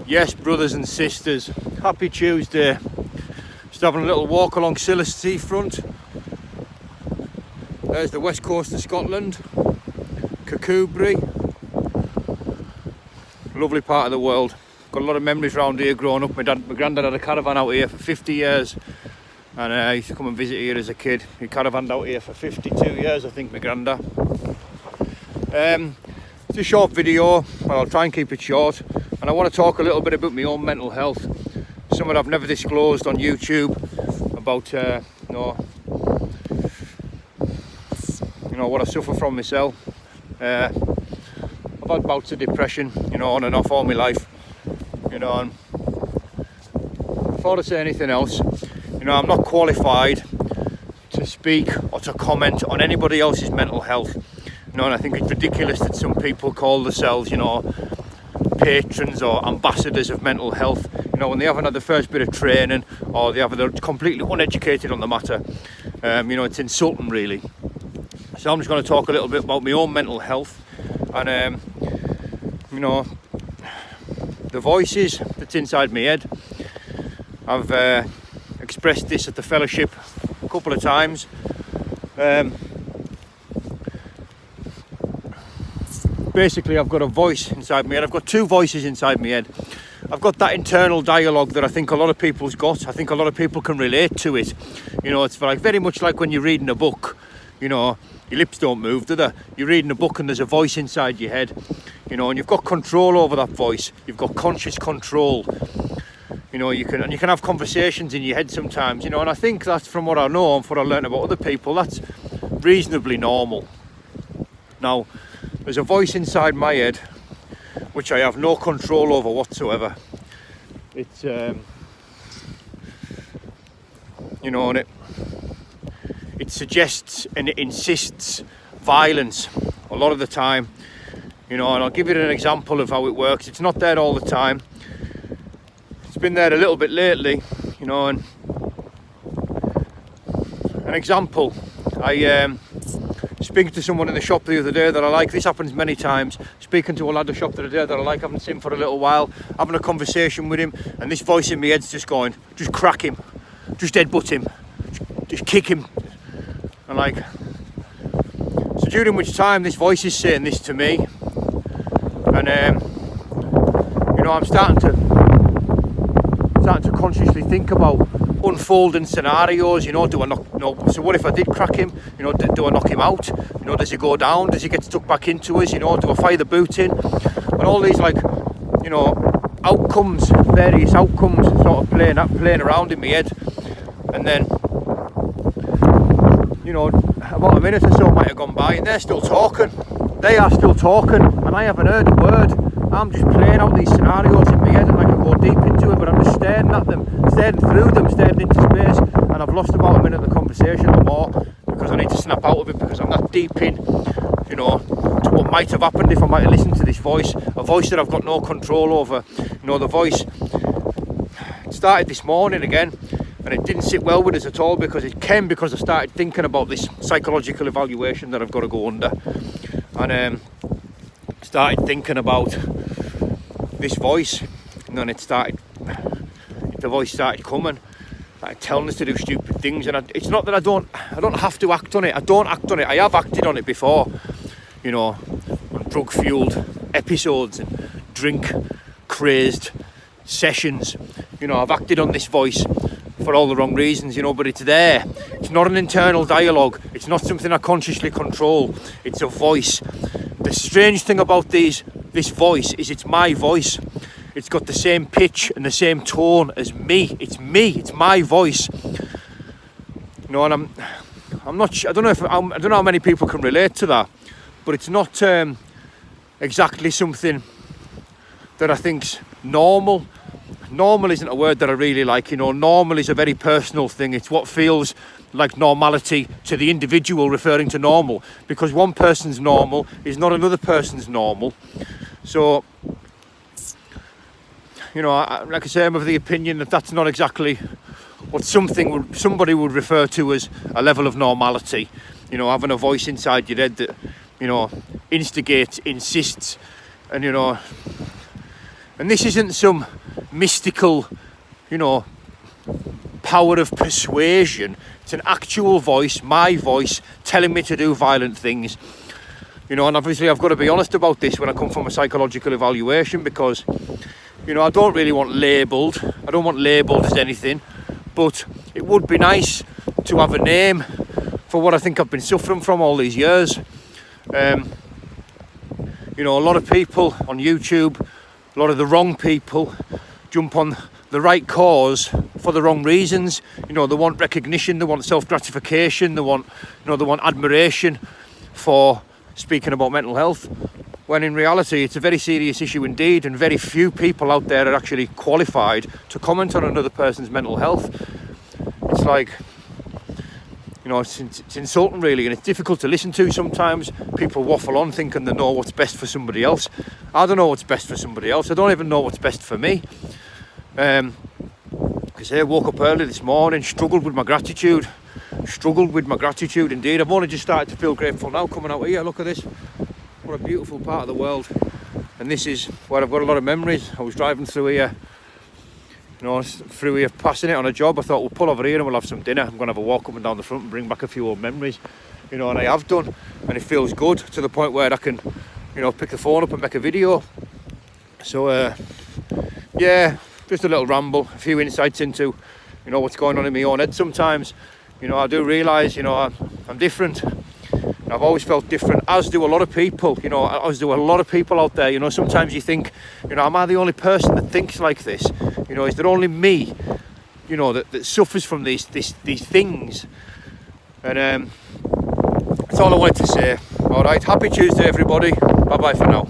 Yes, brothers and sisters, happy Tuesday. Just having a little walk along Scilly seafront. There's the west coast of Scotland, Kirkcudbright. Lovely part of the world. Got a lot of memories around here growing up. My granddad had a caravan out here for 50 years. And I used to come and visit here as a kid. He caravanned out here for 52 years, I think, my granddad. It's a short video, well, I'll try and keep it short. And I want to talk a little bit about my own mental health. Something I've never disclosed on YouTube about, what I suffer from myself. I've had bouts of depression, on and off all my life. And before I say anything else, I'm not qualified to speak or to comment on anybody else's mental health. And I think it's ridiculous that some people call themselves, patrons or ambassadors of mental health, when they haven't had the first bit of training or they're completely uneducated on the matter. It's insulting, really. So I'm just going to talk a little bit about my own mental health and, the voices that's inside my head. I've expressed this at the fellowship a couple of times. Basically, I've got a voice inside my head. I've got two voices inside my head. I've got that internal dialogue that I think a lot of people's got. I think a lot of people can relate to it. It's very much like when you're reading a book. Your lips don't move, do they? You're reading a book and there's a voice inside your head. And you've got control over that voice. You've got conscious control. You can have conversations in your head sometimes. And I think that's, from what I know and from what I learned about other people, that's reasonably normal. Now, there's a voice inside my head which I have no control over whatsoever. It's and it suggests and it insists violence a lot of the time. And I'll give you an example of how it works. It's not there all the time. It's been there a little bit lately, and an example, speaking to someone in the shop the other day that I like. This happens many times. Speaking to a lad at the shop the other day that I like, haven't seen him for a little while, having a conversation with him, and this voice in my head's just going, just crack him, just headbutt him, just kick him. And so during which time this voice is saying this to me, and I'm starting to consciously think about unfolding scenarios. Do I knock? So what if I did crack him? Do I knock him out? Does he go down? Does he get stuck back into us? Do I fire the boot in? And all these outcomes, various outcomes, sort of playing around in my head. And then about a minute or so might have gone by, and they're still talking. They are still talking, and I haven't heard a word. I'm just playing out these scenarios in my head, and I can go deep into it, but I'm just staring at them, staring through them, staring into space, and I've lost about a minute of the conversation or more because I need to snap out of it because I'm not deep in, to what might have happened if I might have listened to this voice, a voice that I've got no control over. The voice started this morning again, and it didn't sit well with us at all because I started thinking about this psychological evaluation that I've got to go under, and started thinking about this voice, and then the voice started coming, telling us to do stupid things. And it's not that I don't have to act on it. I don't act on it. I have acted on it before, on drug fueled episodes and drink crazed sessions. I've acted on this voice for all the wrong reasons, but it's there. It's not an internal dialogue. It's not something I consciously control. It's a voice. The strange thing about this voice is it's my voice. It's got the same pitch and the same tone as me. It's me. It's my voice. And I'm not. I don't know how many people can relate to that, but it's not exactly something that I think's normal. Normal isn't a word that I really like. Normal is a very personal thing. It's what feels like normality to the individual referring to normal, because one person's normal is not another person's normal. So, like I say, I'm of the opinion that that's not exactly what somebody would refer to as a level of normality. Having a voice inside your head that, instigates, insists, and And this isn't some mystical, power of persuasion. It's an actual voice, my voice, telling me to do violent things. And obviously I've got to be honest about this when I come from a psychological evaluation, because, I don't really want labelled. I don't want labelled as anything, but it would be nice to have a name for what I think I've been suffering from all these years. A lot of people on YouTube, a lot of the wrong people jump on the right cause for the wrong reasons. They want recognition, they want self-gratification, they want admiration for speaking about mental health, when in reality it's a very serious issue indeed, and very few people out there are actually qualified to comment on another person's mental health. It's like, it's insulting really, and it's difficult to listen to sometimes. People waffle on thinking they know what's best for somebody else. I don't know what's best for somebody else. I don't even know what's best for me. Because I woke up early this morning, struggled with my gratitude indeed. I've only just started to feel grateful now coming out here. Look at this, what a beautiful part of the world. And this is where I've got a lot of memories. I was driving through here, passing it on a job. I thought we'll pull over here and we'll have some dinner. I'm going to have a walk up and down the front and bring back a few old memories, and I have done, and it feels good to the point where I can, pick the phone up and make a video. So yeah, just a little ramble, a few insights into, what's going on in my own head sometimes. I do realise, I'm different. I've always felt different, as do a lot of people, as do a lot of people out there. Sometimes you think, am I the only person that thinks like this? Is there only me, that suffers from these things? And that's all I wanted to say. All right, happy Tuesday, everybody. Bye-bye for now.